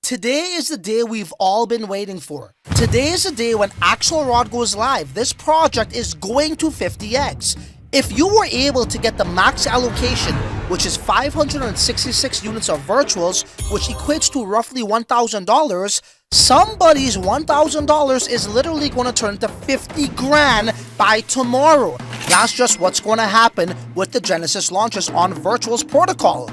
Today is the day we've all been waiting for. Today is the day when Axelrod goes live. This project is going to 50x. If you were able to get the max allocation, which is 566 units of virtuals, which equates to roughly $1,000, somebody's $1,000 is literally going to turn to 50 grand by tomorrow. That's just what's going to happen with the Genesis launches on Virtuals protocol.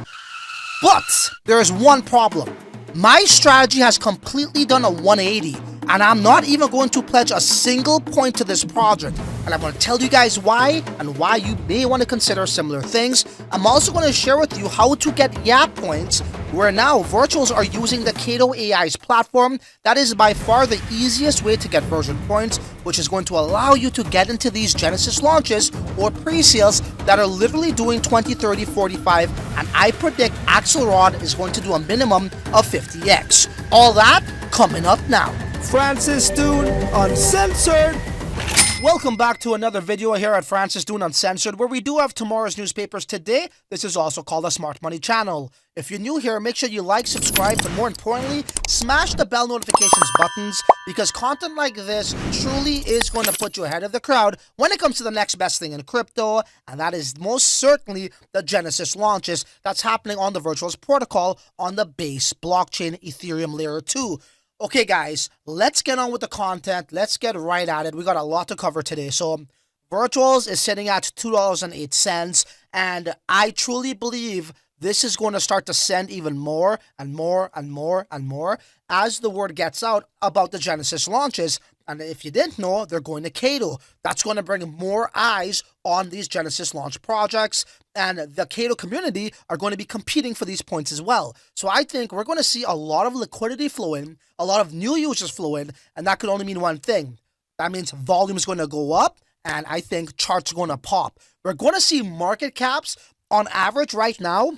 But there is one problem. My strategy has completely done a 180, and I'm not even going to pledge a single point to this project. And I'm going to tell you guys why and why you may want to consider similar things. I'm also going to share with you how to get Yap points, where now Virtuals are using the Kato AI's platform. That is by far the easiest way to get version points, which is going to allow you to get into these Genesis launches or pre-sales that are literally doing 20, 30, 45, and I predict Axelrod is going to do a minimum of 50x. All that coming up now. Francis Dhun Uncensored. Welcome back to another video here at Francis Dhun Uncensored, where we do have tomorrow's newspapers today. This is also called a Smart Money channel. If you're new here, make sure you like, subscribe, but more importantly, smash the bell notifications buttons, because content like this truly is going to put you ahead of the crowd when it comes to the next best thing in crypto, and that is most certainly the Genesis launches that's happening on the Virtuals protocol on the base blockchain Ethereum layer 2. Okay guys, let's get on with the content. Let's get right at it. We got a lot to cover today. So Virtuals is sitting at $2.08, and I truly believe this is going to start to send even more and more and more and more as the word gets out about the Genesis launches. And if you didn't know, they're going to Kato. That's going to bring more eyes on these Genesis launch projects, and the Kato community are going to be competing for these points as well. So I think we're going to see a lot of liquidity flow in, a lot of new users flow in, and that could only mean one thing. That means volume is going to go up, and I think charts are going to pop. We're going to see market caps on average right now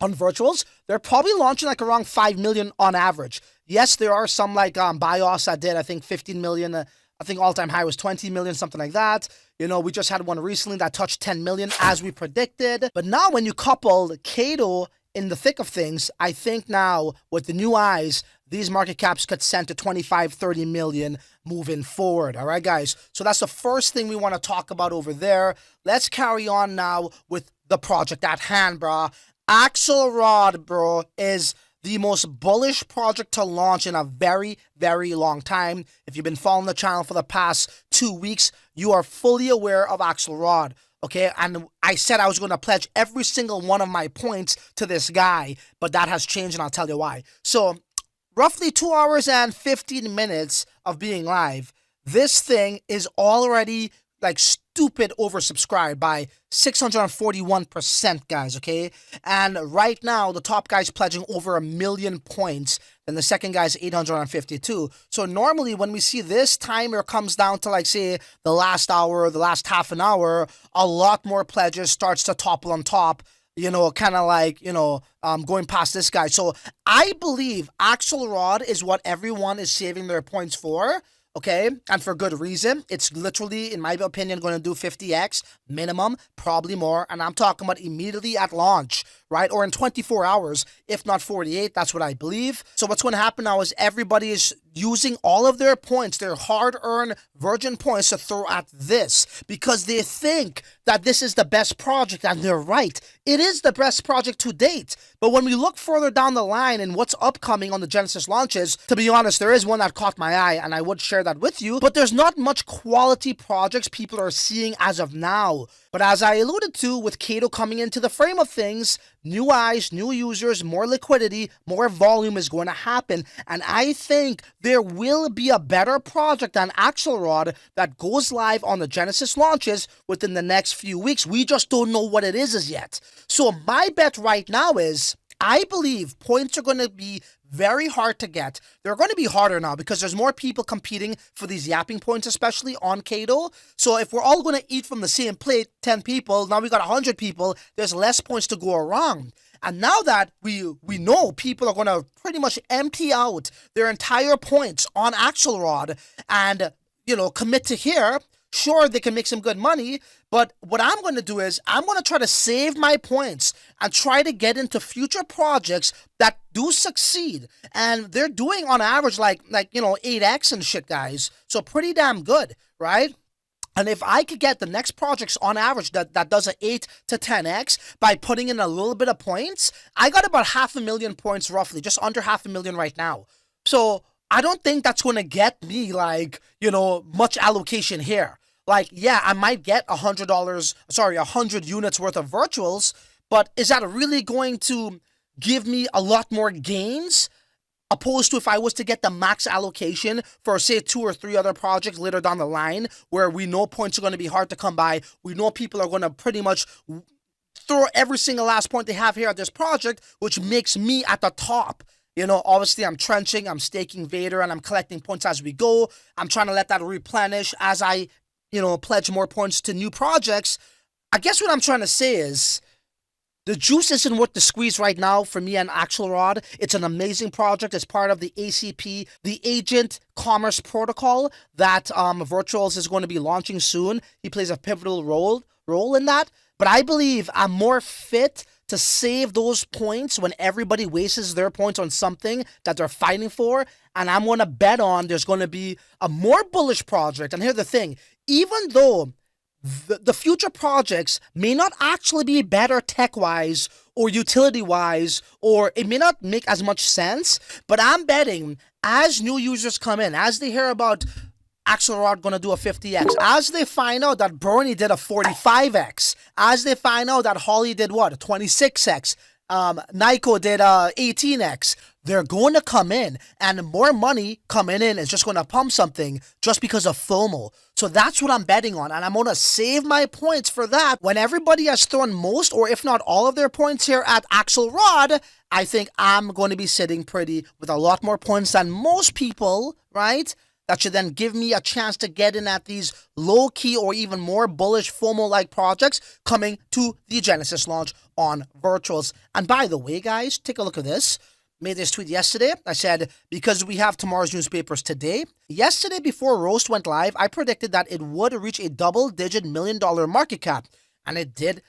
on Virtuals. They're probably launching like around 5 million on average. Yes, there are some like BIOS that did, I think 15 million. I think all-time high was 20 million, something like that. You know, we just had one recently that touched 10 million as we predicted. But now when you couple Kato in the thick of things, I think now with the new eyes, these market caps could send to 25, 30 million moving forward. All right, guys. So that's the first thing we want to talk about over there. Let's carry on now with the project at hand, bro. Axelrod, bro, is the most bullish project to launch in a very, very long time. If you've been following the channel for the past 2 weeks, you are fully aware of Axelrod, okay? And I said I was going to pledge every single one of my points to this guy, but that has changed, and I'll tell you why. So, roughly 2 hours and 15 minutes of being live, this thing is already like stupid oversubscribed by 641%, guys, okay? And right now, the top guy's pledging over 1 million points, and the second guy's 852. So normally when we see this timer comes down to like, say, the last hour, the last half an hour, a lot more pledges starts to topple on top, you know, kind of like, you know, going past this guy. So I believe Axelrod is what everyone is saving their points for. Okay, and for good reason. It's literally, in my opinion, going to do 50x minimum, probably more, and I'm talking about immediately at launch, right? Or in 24 hours, if not 48, that's what I believe. So what's going to happen now is everybody is using all of their points, their hard-earned virgin points, to throw at this because they think that this is the best project, and they're right. It is the best project to date. But when we look further down the line and what's upcoming on the Genesis launches, to be honest, there is one that caught my eye, and I would share that with you, but there's not much quality projects people are seeing as of now. But as I alluded to, with Kato coming into the frame of things, new eyes, new users, more liquidity, more volume is going to happen. And I think there will be a better project than Axelrod that goes live on the Genesis launches within the next few weeks. We just don't know what it is as yet. So my bet right now is, I believe points are going to be very hard to get. They're going to be harder now because there's more people competing for these yapping points, especially on Kato. So if we're all going to eat from the same plate, 10 people, now we got 100 people, there's less points to go around. And now that we know people are going to pretty much empty out their entire points on Axelrod and, you know, commit to here, Sure, they can make some good money, but what I'm going to do is I'm going to try to save my points and try to get into future projects that do succeed. And they're doing on average like 8x and shit, guys. So pretty damn good, right? And if I could get the next projects on average that does an 8 to 10x by putting in a little bit of points, I got about 500,000 points roughly, just under 500,000 right now. So I don't think that's going to get me much allocation here. Like, yeah, I might get $100 units worth of virtuals, but is that really going to give me a lot more gains? Opposed to if I was to get the max allocation for, say, 2 or 3 other projects later down the line where we know points are going to be hard to come by. We know people are going to pretty much throw every single last point they have here at this project, which makes me at the top. Obviously I'm trenching, I'm staking Vader, and I'm collecting points as we go. I'm trying to let that replenish as I, pledge more points to new projects. I guess what I'm trying to say is, the juice isn't worth the squeeze right now for me and Axelrod. It's an amazing project. It's part of the ACP, the Agent Commerce Protocol that Virtuals is going to be launching soon. He plays a pivotal role in that. But I believe I'm more fit to save those points when everybody wastes their points on something that they're fighting for. And I'm going to bet on there's going to be a more bullish project. And here's the thing. Even though the future projects may not actually be better tech-wise or utility-wise, or it may not make as much sense, but I'm betting as new users come in, as they hear about Axelrod going to do a 50x, as they find out that Bernie did a 45x, as they find out that Holly did what, a 26x, Nico did a 18x, they're going to come in, and more money coming in is just going to pump something just because of FOMO. So that's what I'm betting on, and I'm going to save my points for that. When everybody has thrown most, or if not all of their points here at Axelrod, I think I'm going to be sitting pretty with a lot more points than most people, right? That should then give me a chance to get in at these low-key or even more bullish FOMO-like projects coming to the Genesis launch on Virtuals. And by the way, guys, take a look at this. Made this tweet yesterday. I said, because we have tomorrow's newspapers today. Yesterday, before Roast went live, I predicted that it would reach a double-digit $1 million market cap. And it did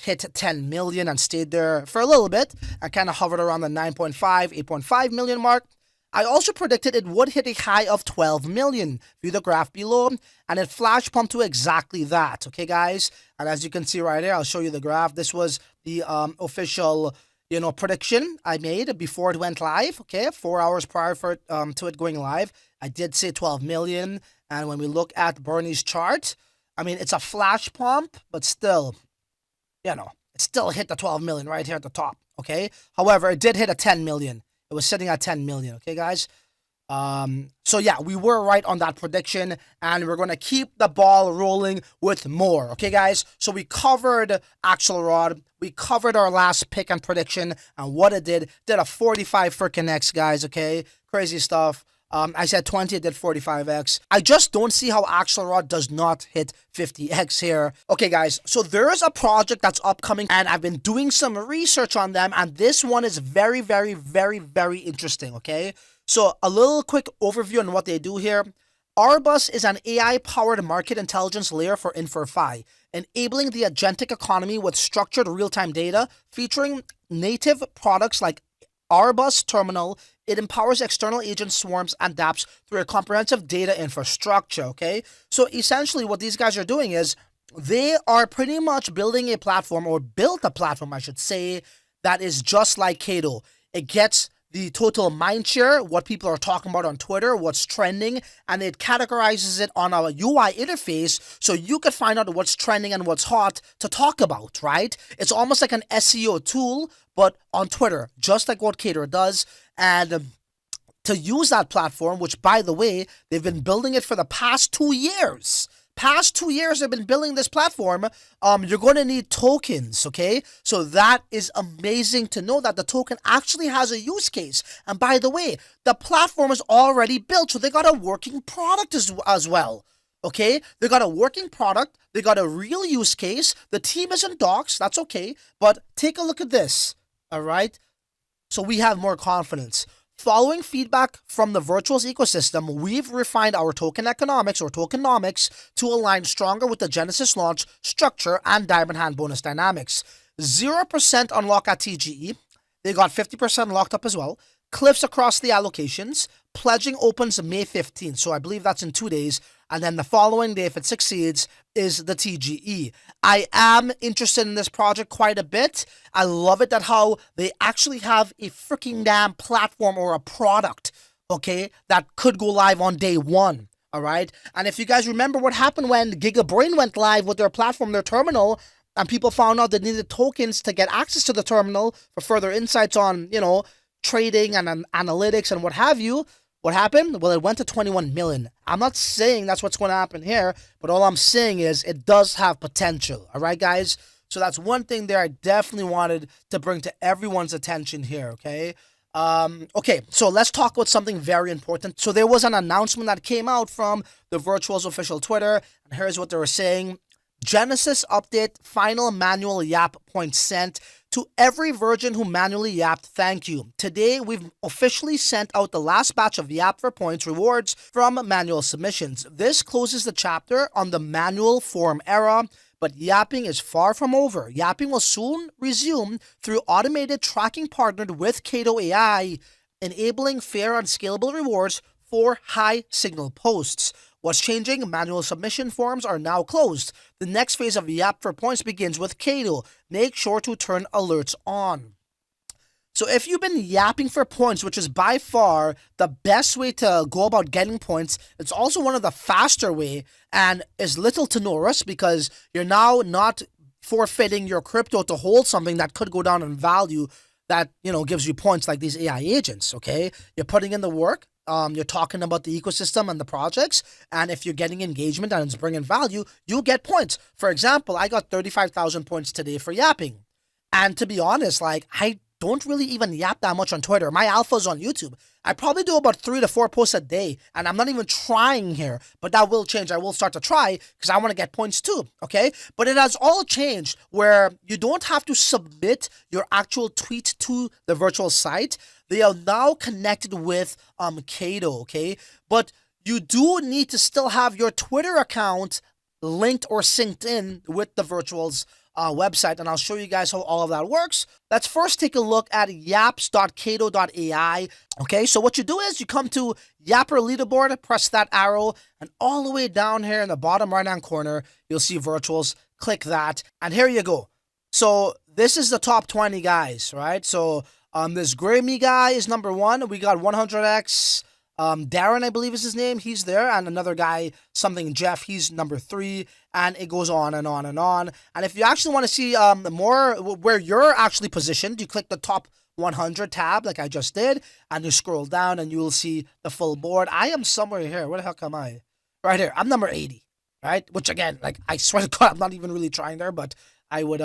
hit 10 million and stayed there for a little bit. I kind of hovered around the 9.5, 8.5 million mark. I also predicted it would hit a high of 12 million. View the graph below, and it flash pumped to exactly that. Okay, guys? And as you can see right here, I'll show you the graph. This was the official prediction I made before it went live, okay, 4 hours prior to it going live. I did say 12 million, and when we look at Bernie's chart, I mean, it's a flash pump, but still, it still hit the 12 million right here at the top, okay? However, it did hit a 10 million. It was sitting at 10 million, okay, guys? So yeah, we were right on that prediction, and we're going to keep the ball rolling with more, okay, guys? So we covered Axelrod, we covered our last pick and prediction, and what it did a 45 freaking X, guys, okay? Crazy stuff. I said 20, it did 45x. I just don't see how Axelrod does not hit 50x here. Okay, guys, so there is a project that's upcoming, and I've been doing some research on them, and this one is very, very, very, very interesting, okay? So a little quick overview on what they do here. Arbus is an AI-powered market intelligence layer for InferFi, enabling the agentic economy with structured real-time data featuring native products like Arbus Terminal. It empowers external agent swarms and dApps through a comprehensive data infrastructure, okay? So essentially what these guys are doing is they are pretty much building a platform, or built a platform, I should say, that is just like Kato. It gets the total mindshare, what people are talking about on Twitter, what's trending, and it categorizes it on a UI interface so you could find out what's trending and what's hot to talk about, right? It's almost like an SEO tool, but on Twitter, just like what Cater does. And to use that platform, which, by the way, they've been building it for the past 2 years. They've been building this platform. You're going to need tokens, okay? So that is amazing to know that the token actually has a use case. And by the way, the platform is already built, so they got a working product as well, okay? They got a working product. They got a real use case. The team isn't docs. That's okay. But take a look at this, all right? So we have more confidence. Following feedback from the virtuals ecosystem, we've refined our token economics or tokenomics to align stronger with the Genesis launch structure and Diamond Hand bonus dynamics. 0% unlock at TGE. They got 50% locked up as well. Cliffs across the allocations. Pledging opens May 15th, so I believe that's in 2 days. And then the following day, if it succeeds, is the TGE. I am interested in this project quite a bit. I love it that how they actually have a freaking damn platform or a product, okay, that could go live on day one, all right? And if you guys remember what happened when GigaBrain went live with their platform, their terminal, and people found out they needed tokens to get access to the terminal for further insights on, you know, trading and analytics and what have you. What happened? Well, it went to 21 million. I'm not saying that's what's going to happen here, but all I'm saying is it does have potential. All right, guys? So that's one thing there I definitely wanted to bring to everyone's attention here, okay? Okay, so let's talk about something very important. So there was an announcement that came out from the Virtuals official Twitter, and here's what they were saying. Genesis update, final manual YAP points sent. To every virgin who manually yapped, thank you. Today, we've officially sent out the last batch of Yap for Points rewards from manual submissions. This closes the chapter on the manual form era, but yapping is far from over. Yapping will soon resume through automated tracking partnered with Kato AI, enabling fair and scalable rewards for high signal posts. What's changing? Manual submission forms are now closed. The next phase of Yap for Points begins with Kato. Make sure to turn alerts on. So if you've been yapping for points, which is by far the best way to go about getting points, it's also one of the faster way and is little to no risk because you're now not forfeiting your crypto to hold something that could go down in value that, you know, gives you points like these AI agents, okay? You're putting in the work. You're talking about the ecosystem and the projects, and if you're getting engagement and it's bringing value, you get points. For example, I got 35,000 points today for yapping. And to be honest, like, I don't really even yap that much on Twitter. My alpha's on YouTube. I probably do about 3 to 4 posts a day, and I'm not even trying here, but that will change. I will start to try because I want to get points too, okay? But it has all changed where you don't have to submit your actual tweet to the virtual site. They are now connected with Kato, okay? But you do need to still have your Twitter account linked or synced in with the virtuals website, and I'll show you guys how all of that works. Let's first take a look at yaps.kato.ai. Okay, so what you do is you come to Yapper leaderboard, press that arrow, and all the way down here in the bottom right-hand corner, you'll see virtuals. Click that, and here you go. So this is the top 20 guys, right? So this Grammy guy is number 1. We got 100x. Darren, I believe is his name. He's there. And another guy, something Jeff, he's number 3. And it goes on and on and on. And if you actually want to see more where you're actually positioned, you click the top 100 tab like I just did. And you scroll down and you will see the full board. I am somewhere here. Where the heck am I? Right here. I'm number 80. Right? Which again, like I swear to God, I'm not even really trying there. But I would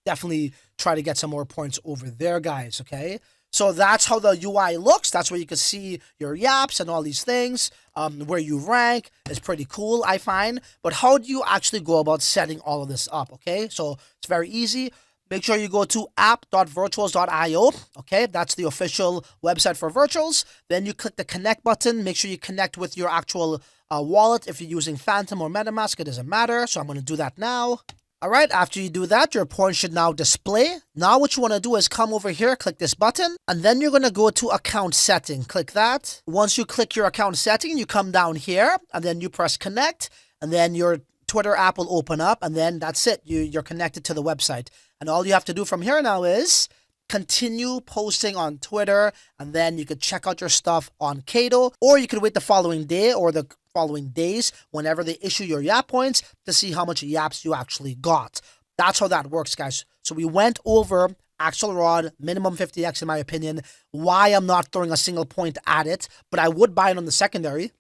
definitely try to get some more points over there, guys. Okay? So that's how the UI looks. That's where you can see your yaps and all these things. Where you rank is pretty cool, I find. But how do you actually go about setting all of this up, okay? So it's very easy. Make sure you go to app.virtuals.io, okay? That's the official website for virtuals. Then you click the connect button. Make sure you connect with your actual wallet. If you're using Phantom or MetaMask, it doesn't matter. So I'm going to do that now. All right, after you do that, your points should now display. Now what you want to do is come over here, click this button, and then you're going to go to account setting. Click that. Once you click your account setting, you come down here, and then you press connect, and then your Twitter app will open up, and then that's it. You're connected to the website. And all you have to do from here now is continue posting on Twitter, and then you could check out your stuff on Kato, or you could wait the following day or the following days whenever they issue your yap points to see how much yaps you actually got. That's how that works, guys. So we went over axelrod, minimum 50x in my opinion, why I'm not throwing a single point at it, but I would buy it on the secondary.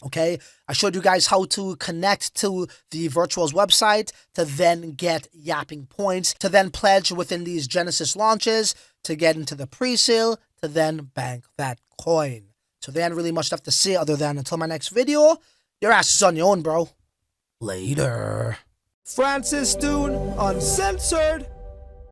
Okay, I showed you guys how to connect to the virtuals website to then get yapping points, to then pledge within these Genesis launches, to get into the pre-sale, to then bank that coin. So there ain't really much left to say other than until my next video, your ass is on your own, bro. Later. Francis Dhun, Uncensored.